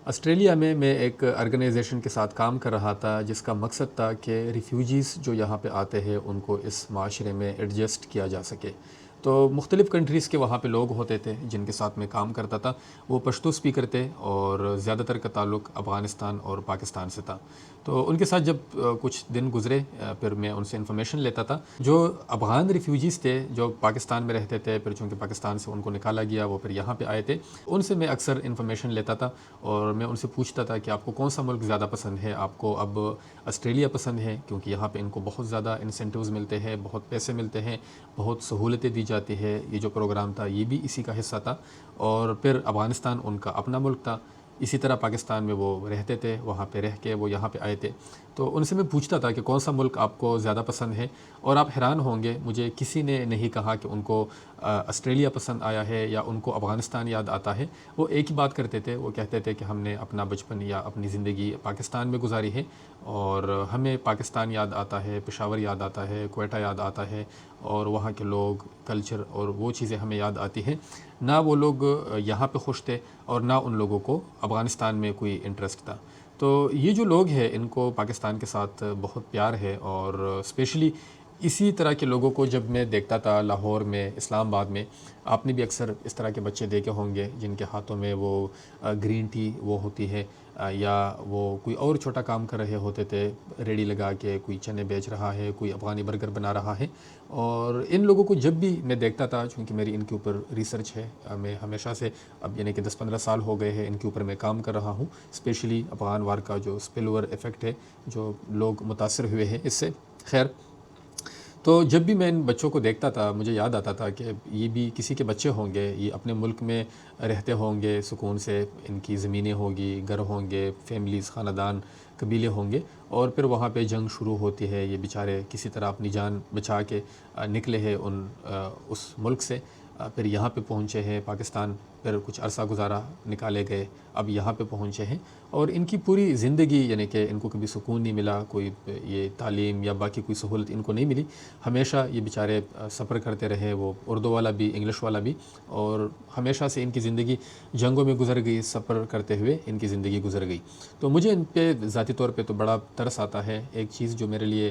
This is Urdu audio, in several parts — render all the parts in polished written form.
آسٹریلیا میں ایک آرگنائزیشن کے ساتھ کام کر رہا تھا جس کا مقصد تھا کہ ریفیوجیز جو یہاں پہ آتے ہیں ان کو اس معاشرے میں ایڈجسٹ کیا جا سکے. تو مختلف کنٹریز کے وہاں پہ لوگ ہوتے تھے جن کے ساتھ میں کام کرتا تھا. وہ پشتو اسپیکر تھے اور زیادہ تر کا تعلق افغانستان اور پاکستان سے تھا. تو ان کے ساتھ جب کچھ دن گزرے پھر میں ان سے انفارمیشن لیتا تھا. جو افغان ریفیوجیز تھے جو پاکستان میں رہتے تھے، پھر چونکہ پاکستان سے ان کو نکالا گیا وہ پھر یہاں پہ آئے تھے، ان سے میں اکثر انفارمیشن لیتا تھا اور میں ان سے پوچھتا تھا کہ آپ کو کون سا ملک زیادہ پسند ہے. آپ کو اب آسٹریلیا پسند ہے کیونکہ یہاں پہ ان کو بہت زیادہ انسینٹیوز ملتے ہیں، بہت پیسے ملتے ہیں، بہت سہولتیں دی جاتی ہے. یہ جو پروگرام تھا یہ بھی اسی کا حصہ تھا. اور پھر افغانستان ان کا اپنا ملک تھا. اسی طرح پاکستان میں وہ رہتے تھے، وہاں پہ رہ کے وہ یہاں پہ آئے تھے. تو ان سے میں پوچھتا تھا کہ کون سا ملک آپ کو زیادہ پسند ہے. اور آپ حیران ہوں گے، مجھے کسی نے نہیں کہا کہ ان کو آسٹریلیا پسند آیا ہے یا ان کو افغانستان یاد آتا ہے. وہ ایک ہی بات کرتے تھے، وہ کہتے تھے کہ ہم نے اپنا بچپن یا اپنی زندگی پاکستان میں گزاری ہے اور ہمیں پاکستان یاد آتا ہے، پشاور یاد آتا ہے، کوئٹہ یاد آتا ہے اور وہاں کے لوگ، کلچر اور وہ چیزیں ہمیں یاد آتی ہیں. نہ وہ لوگ یہاں پہ خوش تھے اور نہ ان لوگوں کو افغانستان میں کوئی انٹرسٹ تھا. تو یہ جو لوگ ہیں ان کو پاکستان کے ساتھ بہت پیار ہے. اور اسپیشلی اسی طرح کے لوگوں کو جب میں دیکھتا تھا لاہور میں، اسلام آباد میں، آپ نے بھی اکثر اس طرح کے بچے دیکھے ہوں گے جن کے ہاتھوں میں وہ گرین ٹی وہ ہوتی ہے یا وہ کوئی اور چھوٹا کام کر رہے ہوتے تھے، ریڑھی لگا کے کوئی چنے بیچ رہا ہے، کوئی افغانی برگر بنا رہا ہے. اور ان لوگوں کو جب بھی میں دیکھتا تھا، چونکہ میری ان کے اوپر ریسرچ ہے، میں ہمیشہ سے اب یعنی کہ 10-15 سال ہو گئے ہیں ان کے اوپر میں کام کر رہا ہوں، اسپیشلی افغان وار کا جو اسپل اوور ایفیکٹ ہے، جو لوگ متاثر ہوئے ہیں اس سے. خیر، تو جب بھی میں ان بچوں کو دیکھتا تھا مجھے یاد آتا تھا کہ یہ بھی کسی کے بچے ہوں گے، یہ اپنے ملک میں رہتے ہوں گے سکون سے، ان کی زمینیں ہوگی، گھر ہوں گے، فیملیز، خاندان، قبیلے ہوں گے، اور پھر وہاں پہ جنگ شروع ہوتی ہے. یہ بیچارے کسی طرح اپنی جان بچا کے نکلے ہیں اس ملک سے. پھر یہاں پہ پہنچے ہیں پاکستان، پھر کچھ عرصہ گزارا، نکالے گئے، اب یہاں پہ پہنچے ہیں. اور ان کی پوری زندگی یعنی کہ ان کو کبھی سکون نہیں ملا، کوئی یہ تعلیم یا باقی کوئی سہولت ان کو نہیں ملی. ہمیشہ یہ بیچارے سفر کرتے رہے، وہ اردو والا بھی، انگلش والا بھی، اور ہمیشہ سے ان کی زندگی جنگوں میں گزر گئی، سفر کرتے ہوئے ان کی زندگی گزر گئی. تو مجھے ان پہ ذاتی طور پہ تو بڑا ترس آتا ہے. ایک چیز جو میرے لیے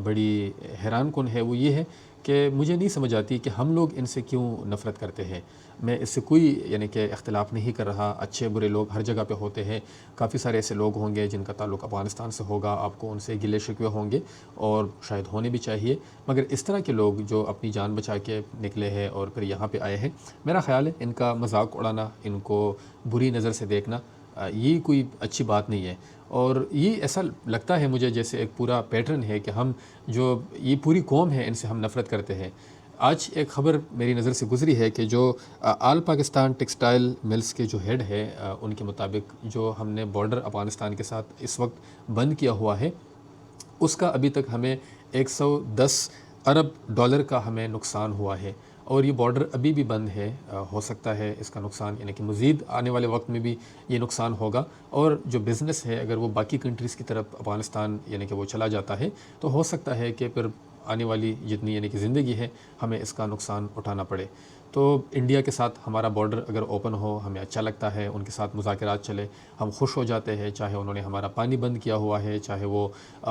بڑی حیران کن ہے وہ یہ ہے کہ مجھے نہیں سمجھ آتی کہ ہم لوگ ان سے کیوں نفرت کرتے ہیں. میں اس سے کوئی یعنی کہ اختلاف نہیں کر رہا، اچھے برے لوگ ہر جگہ پہ ہوتے ہیں. کافی سارے ایسے لوگ ہوں گے جن کا تعلق افغانستان سے ہوگا، آپ کو ان سے گلے شکوے ہوں گے اور شاید ہونے بھی چاہیے. مگر اس طرح کے لوگ جو اپنی جان بچا کے نکلے ہیں اور پھر یہاں پہ آئے ہیں، میرا خیال ہے ان کا مذاق اڑانا، ان کو بری نظر سے دیکھنا، یہ کوئی اچھی بات نہیں ہے. اور یہ ایسا لگتا ہے مجھے جیسے ایک پورا پیٹرن ہے کہ ہم جو یہ پوری قوم ہے ان سے ہم نفرت کرتے ہیں. آج ایک خبر میری نظر سے گزری ہے کہ جو آل پاکستان ٹیکسٹائل ملز کے جو ہیڈ ہے، ان کے مطابق جو ہم نے بارڈر افغانستان کے ساتھ اس وقت بند کیا ہوا ہے، اس کا ابھی تک ہمیں $110 ارب کا ہمیں نقصان ہوا ہے. اور یہ بارڈر ابھی بھی بند ہے. ہو سکتا ہے اس کا نقصان یعنی کہ مزید آنے والے وقت میں بھی یہ نقصان ہوگا. اور جو بزنس ہے اگر وہ باقی کنٹریز کی طرف افغانستان یعنی کہ وہ چلا جاتا ہے تو ہو سکتا ہے کہ پھر آنے والی جتنی یعنی کہ زندگی ہے ہمیں اس کا نقصان اٹھانا پڑے. تو انڈیا کے ساتھ ہمارا بارڈر اگر اوپن ہو ہمیں اچھا لگتا ہے، ان کے ساتھ مذاکرات چلے، ہم خوش ہو جاتے ہیں. چاہے انہوں نے ہمارا پانی بند کیا ہوا ہے، چاہے وہ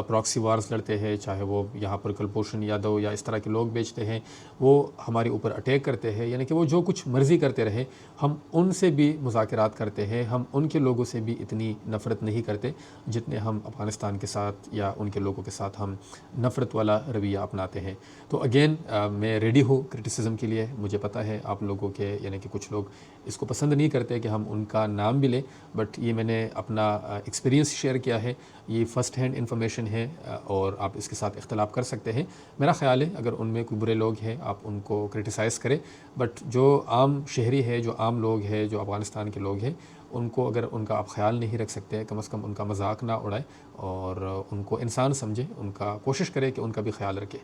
پراکسی وارز لڑتے ہیں، چاہے وہ یہاں پر کلبھوشن یادو یا اس طرح کے لوگ بیچتے ہیں، وہ ہمارے اوپر اٹیک کرتے ہیں، یعنی کہ وہ جو کچھ مرضی کرتے رہے، ہم ان سے بھی مذاکرات کرتے ہیں. ہم ان کے لوگوں سے بھی اتنی نفرت نہیں کرتے جتنے ہم افغانستان کے ساتھ یا ان کے لوگوں کے ساتھ ہم نفرت والا رویہ اپناتے ہیں. تو اگین میں ریڈی ہوں کرٹیسزم کے لیے. مجھے پتہ ہے آپ لوگوں کے یعنی کہ کچھ لوگ اس کو پسند نہیں کرتے کہ ہم ان کا نام بھی لیں، بٹ یہ میں نے اپنا ایکسپیرینس شیئر کیا ہے. یہ فرسٹ ہینڈ انفارمیشن ہے اور آپ اس کے ساتھ اختلاف کر سکتے ہیں. میرا خیال ہے اگر ان میں کوئی برے لوگ ہیں آپ ان کو کرٹیسائز کریں، بٹ جو عام شہری ہے، جو عام لوگ ہیں، جو افغانستان کے لوگ ہیں، ان کو اگر ان کا آپ خیال نہیں رکھ سکتے، کم از کم ان کا مذاق نہ اڑائے اور ان کو انسان سمجھے، ان کا کوشش کرے کہ ان کا بھی خیال رکھے.